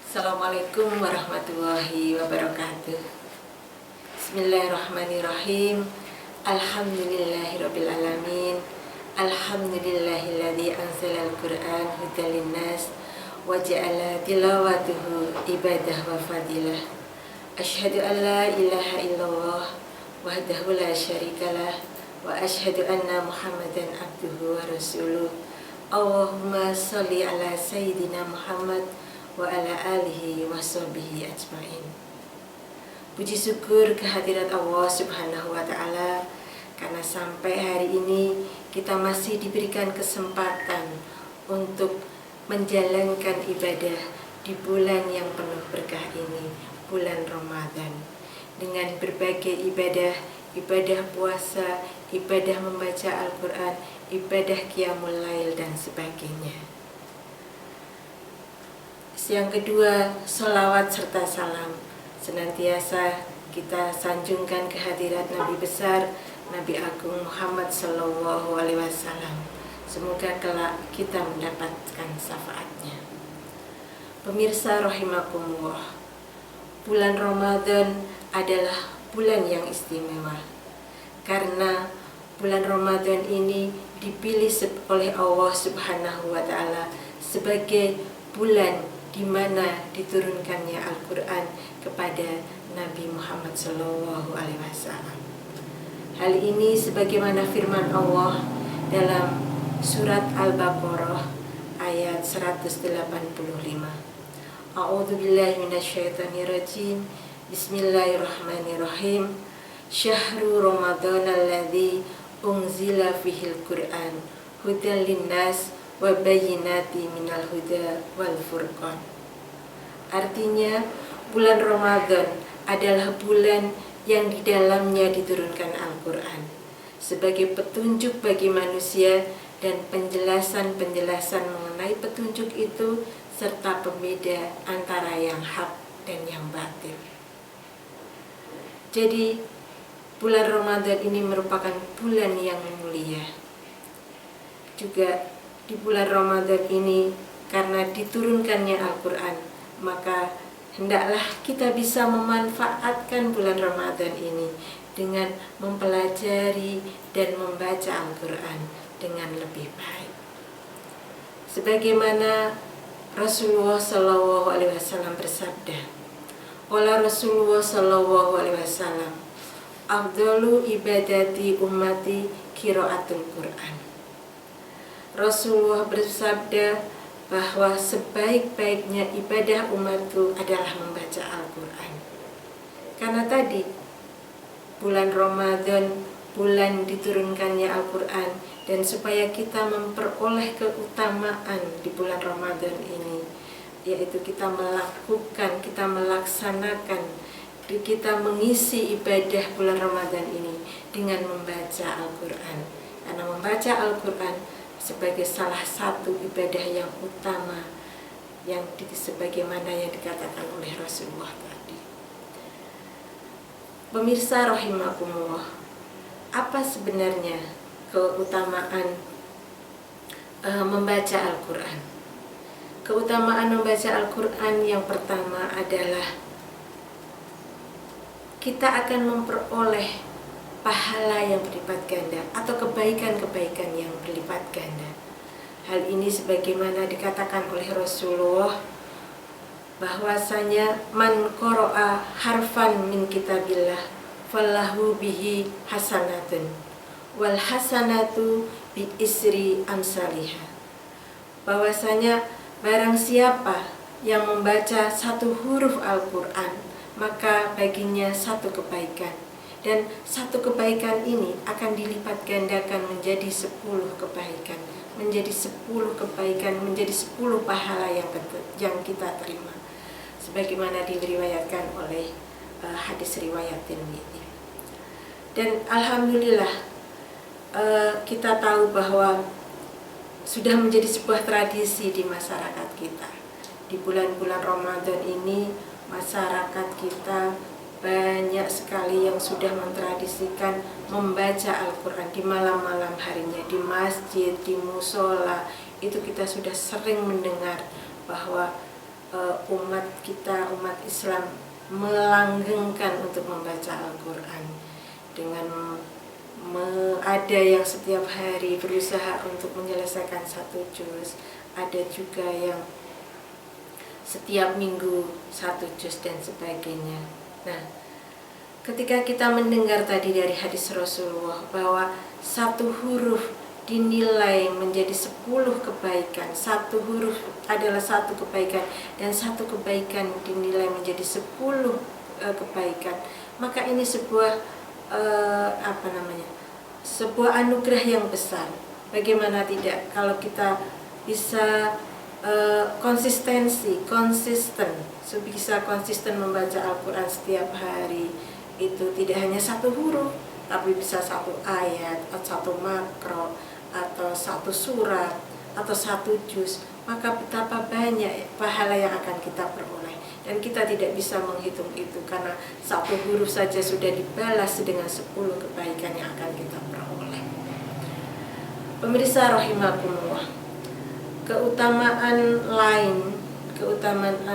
Assalamualaikum warahmatullahi wabarakatuh. Bismillahirrahmanirrahim. Alhamdulillahirabbil alamin. Alhamdulillahilladzi anzalal Qur'an hudan linnas wa ja'ala tilawatuhu ibadah wa fadilah. Asyhadu an la ilaha illallah wahdahu la syarikalah wa asyhadu anna Muhammadan abduhu wa rasuluh. Allahumma sholli ala sayyidina Muhammad wa ala alihi wa sahbihi ajmain. Puji syukur kehadirat Allah subhanahu wa ta'ala, karena sampai hari ini kita masih diberikan kesempatan untuk menjalankan ibadah di bulan yang penuh berkah ini, bulan Ramadan, dengan berbagai ibadah puasa, ibadah membaca Al-Quran, ibadah qiyamul lail dan sebagainya. Yang kedua, sholawat serta salam senantiasa kita sanjungkan kehadirat Nabi besar, Nabi Agung Muhammad Sallallahu Alaihi Wasallam. Semoga kelak kita mendapatkan syafaatnya. Pemirsa rahimakumullah, bulan Ramadan adalah bulan yang istimewa, karena bulan Ramadan ini dipilih oleh Allah Subhanahu wa Ta'ala sebagai bulan di mana diturunkannya Al-Quran kepada Nabi Muhammad Sallallahu Alaihi Wasallam. Hal ini sebagaimana firman Allah dalam surat Al-Baqarah ayat 185. A'udzubillahi minasyaitonirrajim. Bismillahirrahmanirrahim. Syahrul Ramadanalladzi unzila fihil Qur'an hudan linnas wa bayyinati minal huda wal furqan. Artinya, bulan Ramadan adalah bulan yang di dalamnya diturunkan Al-Quran sebagai petunjuk bagi manusia dan penjelasan-penjelasan mengenai petunjuk itu serta pembeda antara yang hak dan yang batil. Jadi, bulan Ramadan ini merupakan bulan yang mulia. Juga di bulan Ramadan ini, karena diturunkannya Al-Quran, maka hendaklah kita bisa memanfaatkan bulan Ramadan ini dengan mempelajari dan membaca Al-Quran dengan lebih baik. Sebagaimana Rasulullah Sallallahu Alaihi Wasallam bersabda, "Qala Rasulullah Sallallahu Alaihi Wasallam, afdalu ibadati ummati qiraatul Quran." Rasulullah bersabda bahwa sebaik-baiknya ibadah umatku adalah membaca Al-Quran. Karena tadi bulan Ramadan, bulan diturunkannya Al-Quran, dan supaya kita memperoleh keutamaan di bulan Ramadan ini, yaitu kita melakukan, kita melaksanakan, kita mengisi ibadah bulan Ramadan ini dengan membaca Al-Quran. Karena membaca Al-Quran sebagai salah satu ibadah yang utama yang sebagaimana yang dikatakan oleh Rasulullah tadi. Pemirsa rahimakumullah, apa sebenarnya keutamaan membaca Al-Quran? Keutamaan membaca Al-Quran yang pertama adalah kita akan memperoleh pahala yang berlipat ganda atau kebaikan-kebaikan yang berlipat ganda. Hal ini sebagaimana dikatakan oleh Rasulullah bahwasanya man qara'a harfan min kitabillah falahu bihi hasanatun wal hasanatu bi isri amsalihha. Bahwasanya barang siapa yang membaca satu huruf Al-Quran, maka baginya satu kebaikan, dan satu kebaikan ini akan dilipat gandakan menjadi 10 kebaikan, menjadi 10 kebaikan, menjadi 10 pahala yang kita terima, sebagaimana diriwayatkan oleh hadis riwayat Tirmidzi. Dan alhamdulillah kita tahu bahwa sudah menjadi sebuah tradisi di masyarakat kita. Di bulan-bulan Ramadan ini masyarakat kita banyak sekali yang sudah mentradisikan membaca Al-Quran di malam-malam harinya, di masjid, di musola. Itu kita sudah sering mendengar bahwa umat kita, umat Islam melanggengkan untuk membaca Al-Quran dengan ada yang setiap hari berusaha untuk menyelesaikan 1 juz, ada juga yang setiap minggu 1 juz dan sebagainya. Nah, ketika kita mendengar tadi dari hadis Rasulullah bahwa 1 huruf dinilai menjadi 10 kebaikan, 1 huruf adalah 1 kebaikan, dan 1 kebaikan dinilai menjadi 10 kebaikan, maka ini sebuah sebuah anugerah yang besar. Bagaimana tidak kalau kita bisa konsisten membaca Al-Quran setiap hari, itu tidak hanya 1 huruf, tapi bisa 1 ayat, atau 1 makro, atau 1 surat, atau 1 juz, maka betapa banyak pahala yang akan kita peroleh. Dan kita tidak bisa menghitung itu, karena 1 huruf saja sudah dibalas dengan 10 kebaikan yang akan kita peroleh. Pemirsa rahimakumullah, keutamaan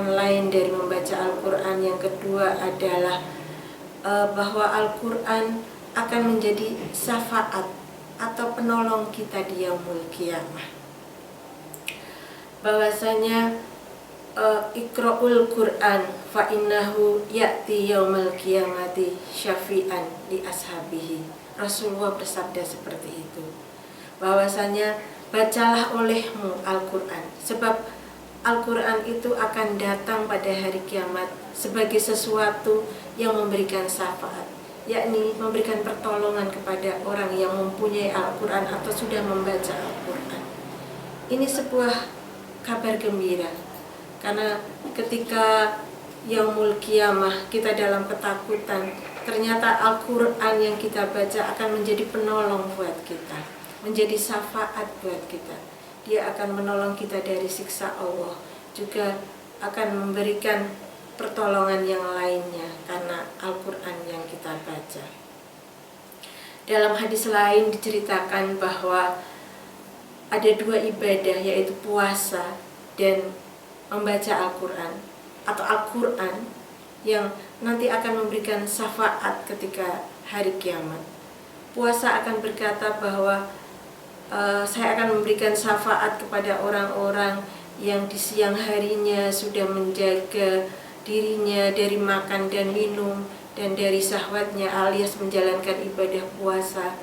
lain dari membaca Al-Quran yang kedua adalah bahwa Al-Quran akan menjadi syafaat atau penolong kita di yaumul qiyamah. Bahwasanya Iqra'ul Quran fa innahu ya'ti yaumil qiyamati syafi'an li ashabihi. Rasulullah bersabda seperti itu. Bahwasanya bacalah olehmu Al-Quran, sebab Al-Quran itu akan datang pada hari kiamat sebagai sesuatu yang memberikan syafaat, yakni memberikan pertolongan kepada orang yang mempunyai Al-Quran atau sudah membaca Al-Quran. Ini sebuah kabar gembira, karena ketika yaumul qiyamah kita dalam ketakutan, ternyata Al-Quran yang kita baca akan menjadi penolong buat kita, menjadi syafaat buat kita. Dia akan menolong kita dari siksa Allah, juga akan memberikan pertolongan yang lainnya karena Al-Quran yang kita baca. Dalam hadis lain diceritakan bahwa ada 2 ibadah, yaitu puasa dan membaca Al-Quran atau Al-Quran, yang nanti akan memberikan syafaat ketika hari kiamat. Puasa akan berkata bahwa saya akan memberikan syafaat kepada orang-orang yang di siang harinya sudah menjaga dirinya dari makan dan minum dan dari syahwatnya, alias menjalankan ibadah puasa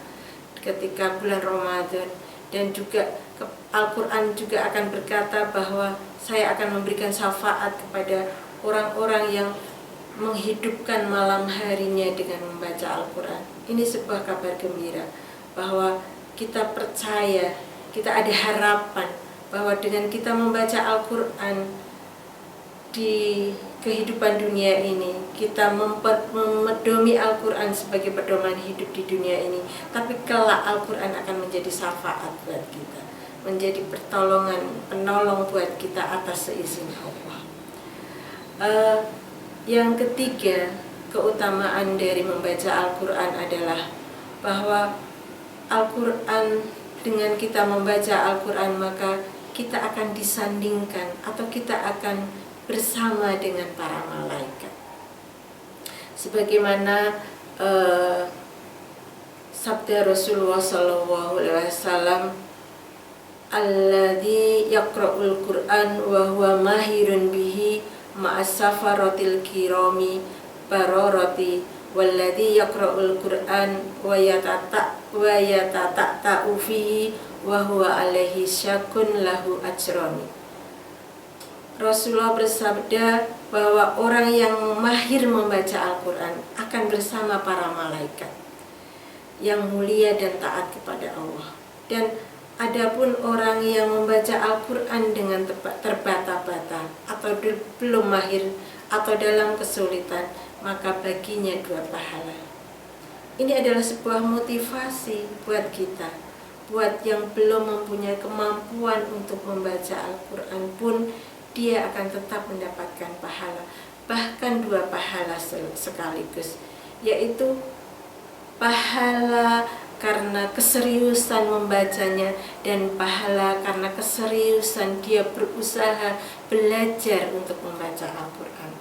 ketika bulan Ramadan. Dan juga Al-Quran juga akan berkata bahwa saya akan memberikan syafaat kepada orang-orang yang menghidupkan malam harinya dengan membaca Al-Quran. Ini sebuah kabar gembira bahwa kita percaya, kita ada harapan bahwa dengan kita membaca Al-Quran di kehidupan dunia ini, kita memedomi Al-Quran sebagai pedoman hidup di dunia ini, tapi kelak Al-Quran akan menjadi syafaat buat kita, menjadi penolong buat kita atas seizin Allah. Yang ketiga, keutamaan dari membaca Al-Quran adalah bahwa Al-Quran, dengan kita membaca Al-Quran, maka kita akan disandingkan atau kita akan bersama dengan para malaikat. Sebagaimana sabda Rasulullah SAW, alladzi yaqra'ul Qur'an wa huwa mahirun bihi ma'as safaratil kirami bararati walladzi yaqra'ul Qur'an wa yatata'u fihi wa huwa alaihi syakun lahu ajrani. Rasulullah bersabda bahwa orang yang mahir membaca Al-Quran akan bersama para malaikat yang mulia dan taat kepada Allah. Dan adapun orang yang membaca Al-Quran dengan terbata-bata atau belum mahir atau dalam kesulitan, maka baginya 2 pahala. Ini adalah sebuah motivasi buat kita, buat yang belum mempunyai kemampuan untuk membaca Al-Quran pun dia akan tetap mendapatkan pahala, bahkan 2 pahala sekaligus, yaitu pahala karena keseriusan membacanya, dan pahala karena keseriusan dia berusaha belajar untuk membaca Al-Quran.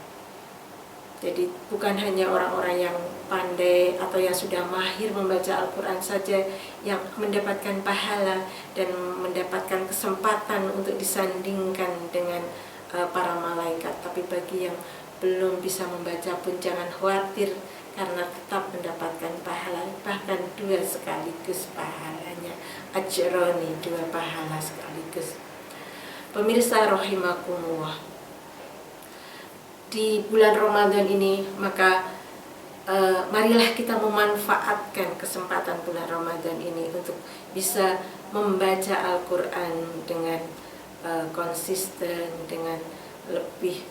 Jadi bukan hanya orang-orang yang pandai atau yang sudah mahir membaca Al-Quran saja yang mendapatkan pahala dan mendapatkan kesempatan untuk disandingkan dengan para malaikat, tapi bagi yang belum bisa membaca pun jangan khawatir, karena tetap mendapatkan pahala, bahkan 2 sekaligus pahalanya, ajroni, 2 pahala sekaligus. Pemirsa rahimakumullah, di bulan Ramadan ini maka marilah kita memanfaatkan kesempatan bulan Ramadan ini untuk bisa membaca Al-Quran dengan konsisten, dengan lebih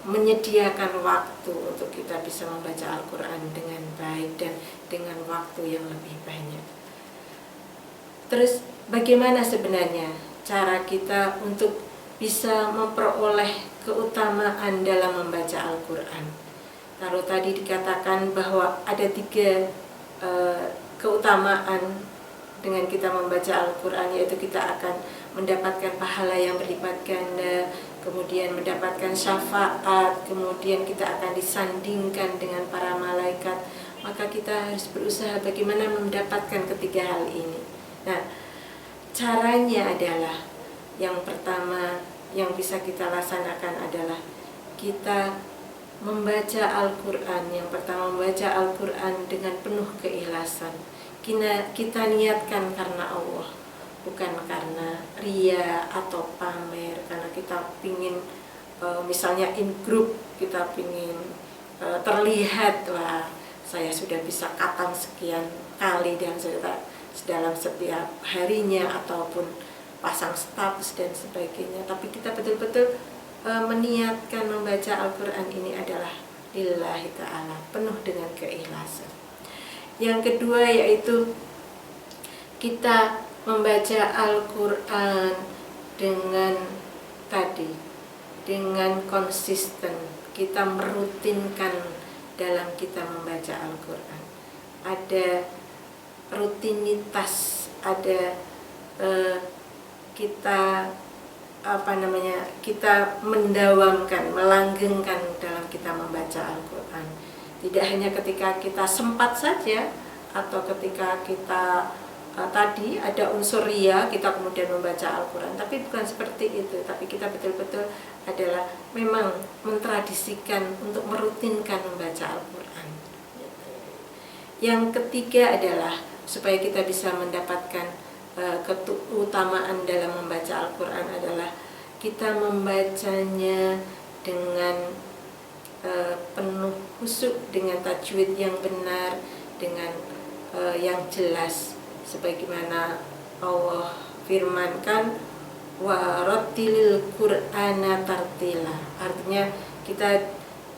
menyediakan waktu untuk kita bisa membaca Al-Quran dengan baik dan dengan waktu yang lebih banyak. Terus bagaimana sebenarnya cara kita untuk bisa memperoleh keutamaan dalam membaca Al-Quran? Kalau tadi dikatakan bahwa ada 3 keutamaan dengan kita membaca Al-Quran, yaitu kita akan mendapatkan pahala yang berlipat ganda, kemudian mendapatkan syafaat, kemudian kita akan disandingkan dengan para malaikat. Maka kita harus berusaha bagaimana mendapatkan ketiga hal ini. Nah, caranya adalah yang pertama yang bisa kita laksanakan adalah kita membaca Al-Quran. Yang pertama, membaca Al-Quran dengan penuh keikhlasan. Kita niatkan karena Allah, bukan karena ria atau pamer, karena kita pingin misalnya in group, kita pingin terlihat, wah saya sudah bisa khatam sekian kali dalam setiap harinya, ataupun pasang status dan sebagainya. Tapi kita betul-betul meniatkan membaca Al-Quran ini adalah lillahi ta'ala, penuh dengan keikhlasan. Yang kedua yaitu kita membaca Al-Quran dengan konsisten. Kita merutinkan dalam kita membaca Al-Quran. Ada rutinitas, ada kita mendawamkan, melanggengkan dalam kita membaca Al-Quran. Tidak hanya ketika kita sempat saja, atau ketika kita tadi ada unsur ria, kita kemudian membaca Al-Quran, tapi bukan seperti itu. Tapi kita betul-betul adalah memang mentradisikan untuk merutinkan membaca Al-Quran. Yang ketiga adalah supaya kita bisa mendapatkan keutamaan dalam membaca Al-Quran adalah kita membacanya dengan penuh khusyuk, dengan tajwid yang benar, dengan yang jelas, sebagaimana Allah firmankan, wa rattilil Qur'ana tartila. Artinya kita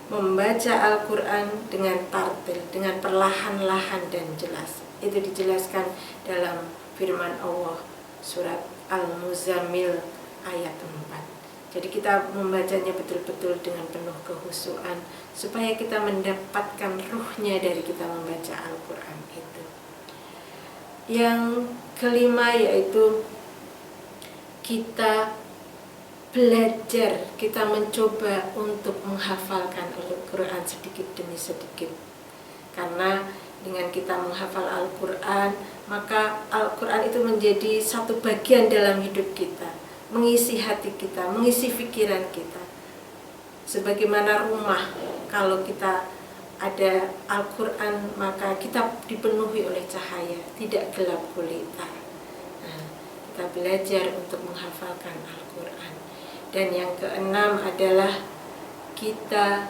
membaca Al-Quran dengan tartil, dengan perlahan-lahan dan jelas. Itu dijelaskan dalam firman Allah surat Al-Muzammil ayat 4. Jadi kita membacanya betul-betul dengan penuh kehusuan supaya kita mendapatkan ruhnya dari kita membaca Al-Quran itu. Yang kelima yaitu kita belajar, kita mencoba untuk menghafalkan Al-Quran sedikit demi sedikit. Karena dengan kita menghafal Al-Quran, maka Al-Quran itu menjadi satu bagian dalam hidup kita, mengisi hati kita, mengisi pikiran kita. Sebagaimana rumah, kalau kita ada Al-Quran, maka kita dipenuhi oleh cahaya, tidak gelap gulita. Nah, kita belajar untuk menghafalkan Al-Quran. Dan yang keenam adalah kita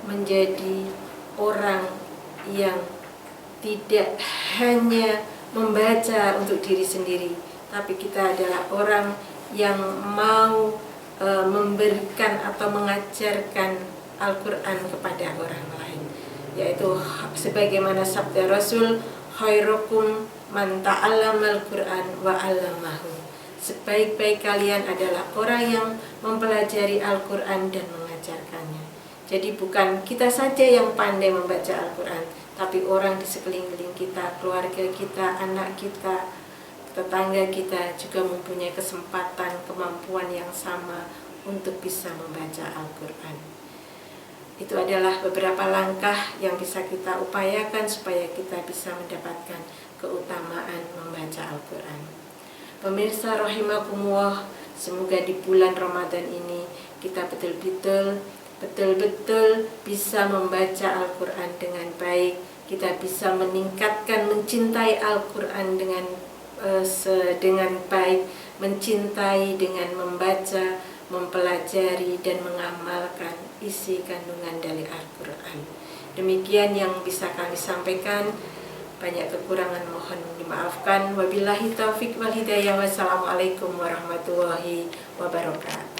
menjadi orang yang tidak hanya membaca untuk diri sendiri, tapi kita adalah orang yang mau memberikan atau mengajarkan Al-Quran kepada orang lain, yaitu sebagaimana sabda Rasul, khairukum man ta'allamal Quran wa 'allamahu. Sebaik-baik kalian adalah orang yang mempelajari Al-Quran dan mengajarkannya. Jadi bukan kita saja yang pandai membaca Al-Quran, tapi orang di sekeliling kita, keluarga kita, anak kita, tetangga kita juga mempunyai kesempatan, kemampuan yang sama untuk bisa membaca Al-Quran. Itu adalah beberapa langkah yang bisa kita upayakan supaya kita bisa mendapatkan keutamaan membaca Al-Quran. Pemirsa rahimakumullah, semoga di bulan Ramadan ini kita betul-betul bisa membaca Al-Quran dengan baik. Kita bisa meningkatkan, mencintai Al-Quran dengan baik, mencintai dengan membaca, mempelajari dan mengamalkan isi kandungan dari Al-Quran. Demikian yang bisa kami sampaikan. Banyak kekurangan mohon dimaafkan. Wabillahi taufiq wal hidayah. Wassalamualaikum warahmatullahi wabarakatuh.